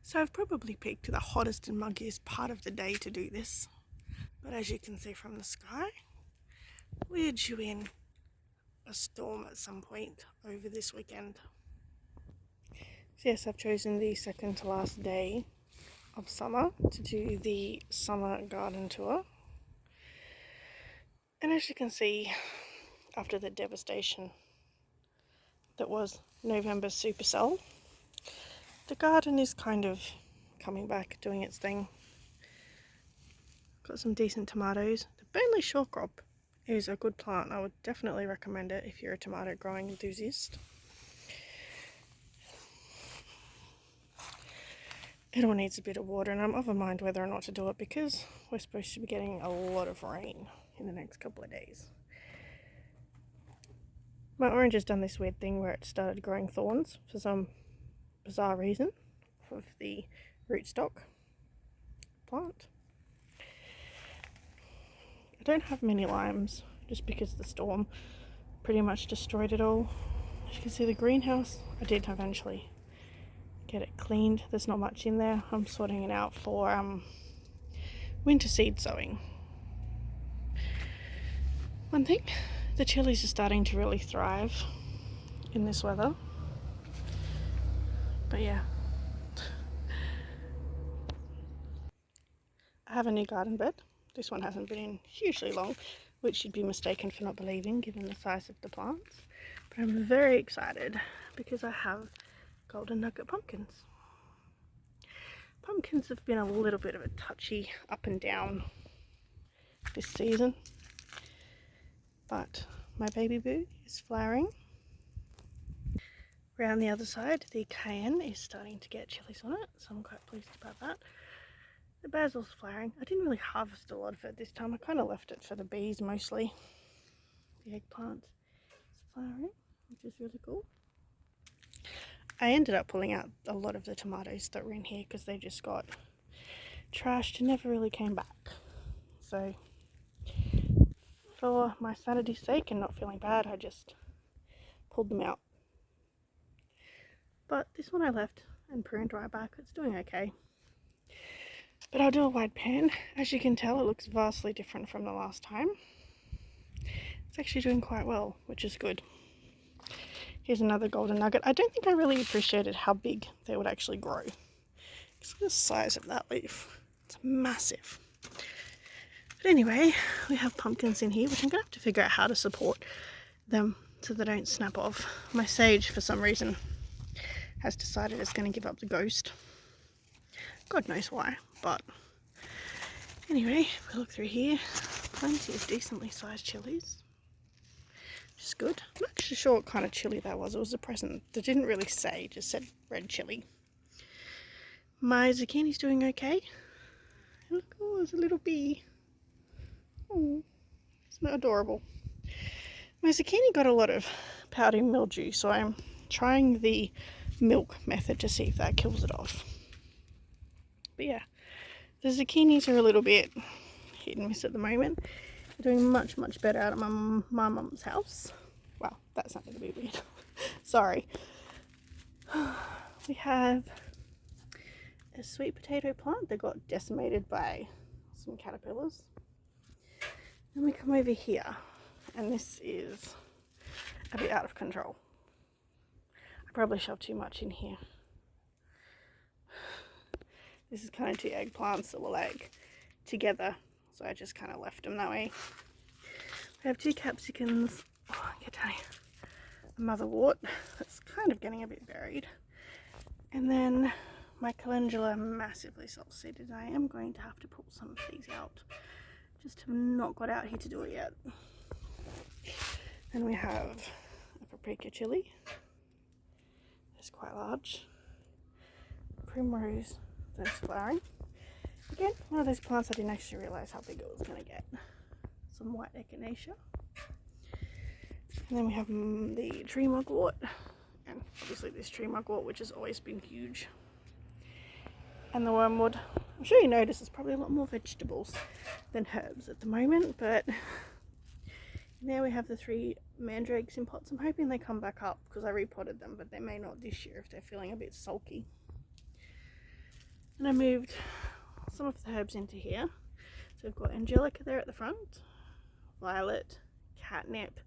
So I've probably picked the hottest and muggiest part of the day to do this, but as you can see from the sky, we're due in a storm at some point over this weekend. So yes, I've chosen the second to last day of summer to do the summer garden tour. And as you can see, after the devastation that was November's supercell, the garden is kind of coming back, doing its thing. Got some decent tomatoes. The Burnley short crop is a good plant. I would definitely recommend it if you're a tomato growing enthusiast. It all needs a bit of water, and I'm of a mind whether or not to do it because we're supposed to be getting a lot of rain in the next couple of days. My orange has done this weird thing where it started growing thorns for some bizarre reason of the rootstock plant. I don't have many limes just because the storm pretty much destroyed it all. As you can see, the greenhouse, I did eventually get it cleaned. There's not much in there. I'm sorting it out for winter seed sowing. One thing, the chilies are starting to really thrive in this weather. But yeah, I have a new garden bed. This one hasn't been in hugely long, which you'd be mistaken for not believing given the size of the plants. But I'm very excited because I have golden nugget pumpkins. Pumpkins have been a little bit of a touchy up and down this season, but my baby boo is flowering. Around the other side, the cayenne is starting to get chilies on it, so I'm quite pleased about that. The basil's flowering. I didn't really harvest a lot of it this time. I kind of left it for the bees mostly. The eggplant is flowering, which is really cool. I ended up pulling out a lot of the tomatoes that were in here because they just got trashed and never really came back. So for my sanity's sake and not feeling bad, I just pulled them out. But this one I left and pruned right back. It's doing okay. But I'll do a wide pan. As you can tell, it looks vastly different from the last time. It's actually doing quite well, which is good. Here's another golden nugget. I don't think I really appreciated how big they would actually grow. Look at the size of that leaf. It's massive. But anyway, we have pumpkins in here, which I'm going to have to figure out how to support them so they don't snap off. My sage, for some reason, has decided it's going to give up the ghost. God knows why, but anyway, if we look through here, plenty of decently sized chilies, which is good. I'm not actually sure what kind of chili that was. It was a present that didn't really say, it just said red chili. My zucchini's doing okay. Look, oh, there's a little bee. Oh, isn't that adorable? My zucchini got a lot of powdery mildew, so I'm trying the milk method to see if that kills it off. But yeah, the zucchinis are a little bit hit and miss at the moment. They're doing much better out at my mum's house. Wow, that sounded a bit weird. Sorry. We have a sweet potato plant that got decimated by some caterpillars. Then we come over here, and this is a bit out of control. I probably shoved too much in here. This is kind of two eggplants that were like together, so I just kind of left them that way. We have two capsicums. Oh, I can tell you, a motherwort that's kind of getting a bit buried, and then my calendula massively salt-seeded. I am going to have to pull some of these out. Just have not got out here to do it yet. Then we have a paprika chili. It's quite large. Primrose that's flowering. Again, one of those plants I didn't actually realise how big it was going to get. Some white echinacea. And then we have the tree mugwort. And obviously this tree mugwort, which has always been huge. And the wormwood. I'm sure you notice there's probably a lot more vegetables than herbs at the moment, but there we have the three mandrakes in pots. I'm hoping they come back up because I repotted them, but they may not this year if they're feeling a bit sulky. And I moved some of the herbs into here. So we've got angelica there at the front, violet, catnip,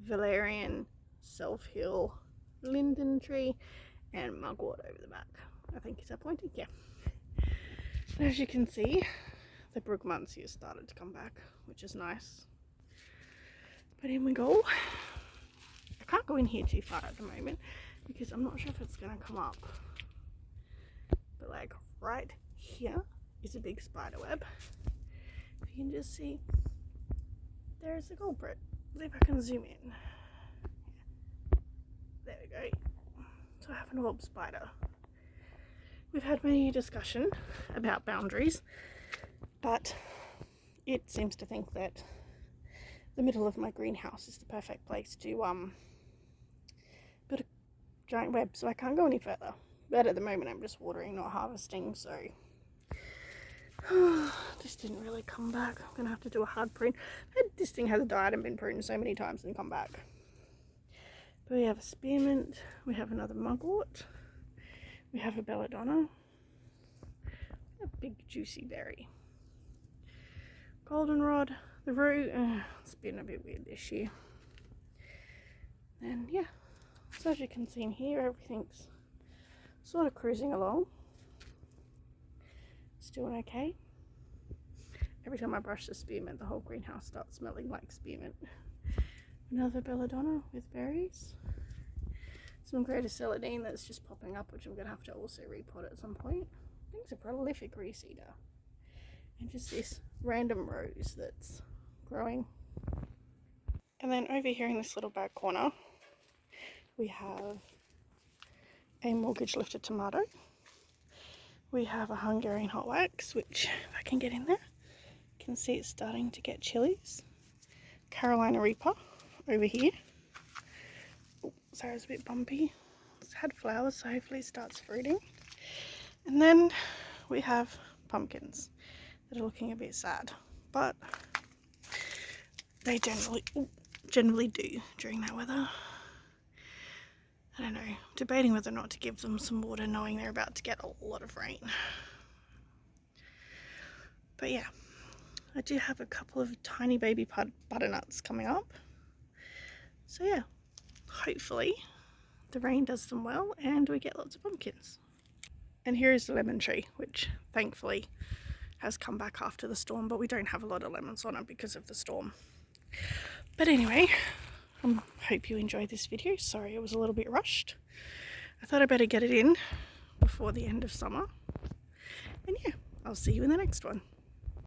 valerian, self-heal, linden tree, and mugwort over the back. I think is that pointing? Yeah. And as you can see, the brugmansia started to come back, which is nice. But in we go. I can't go in here too far at the moment because I'm not sure if it's going to come up. But like right here is a big spider web. If you can just see, there's the culprit. See if I can zoom in. There we go. So I have an orb spider. We've had many discussion about boundaries, but it seems to think that the middle of my greenhouse is the perfect place to put a giant web, so I can't go any further. But at the moment I'm just watering, not harvesting, so this didn't really come back. I'm gonna have to do a hard prune. This thing has died and been pruned so many times and come back. But we have a spearmint, we have another mugwort, we have a belladonna, a big juicy berry, goldenrod, the rue. It's been a bit weird this year. And yeah, so as you can see in here, everything's sort of cruising along. It's doing okay. Every time I brush the spearmint, the whole greenhouse starts smelling like spearmint. Another belladonna with berries. Some greater celandine that's just popping up, which I'm going to have to also repot at some point. I think it's a prolific reseeder. And just this random rose that's growing. And then over here in this little back corner, we have a mortgage lifted tomato. We have a Hungarian hot wax, which if I can get in there, you can see it's starting to get chilies. Carolina Reaper over here. Oh, sorry, it's a bit bumpy. It's had flowers, so hopefully it starts fruiting. And then we have pumpkins that are looking a bit sad, but they generally do during that weather. I don't know, debating whether or not to give them some water knowing they're about to get a lot of rain. But yeah, I do have a couple of tiny baby butternuts coming up. So yeah, hopefully the rain does them well and we get lots of pumpkins. And here is the lemon tree, which thankfully has come back after the storm, but we don't have a lot of lemons on it because of the storm. But anyway, I hope you enjoyed this video. Sorry it was a little bit rushed. I thought I'd better get it in before the end of summer. And yeah, I'll see you in the next one.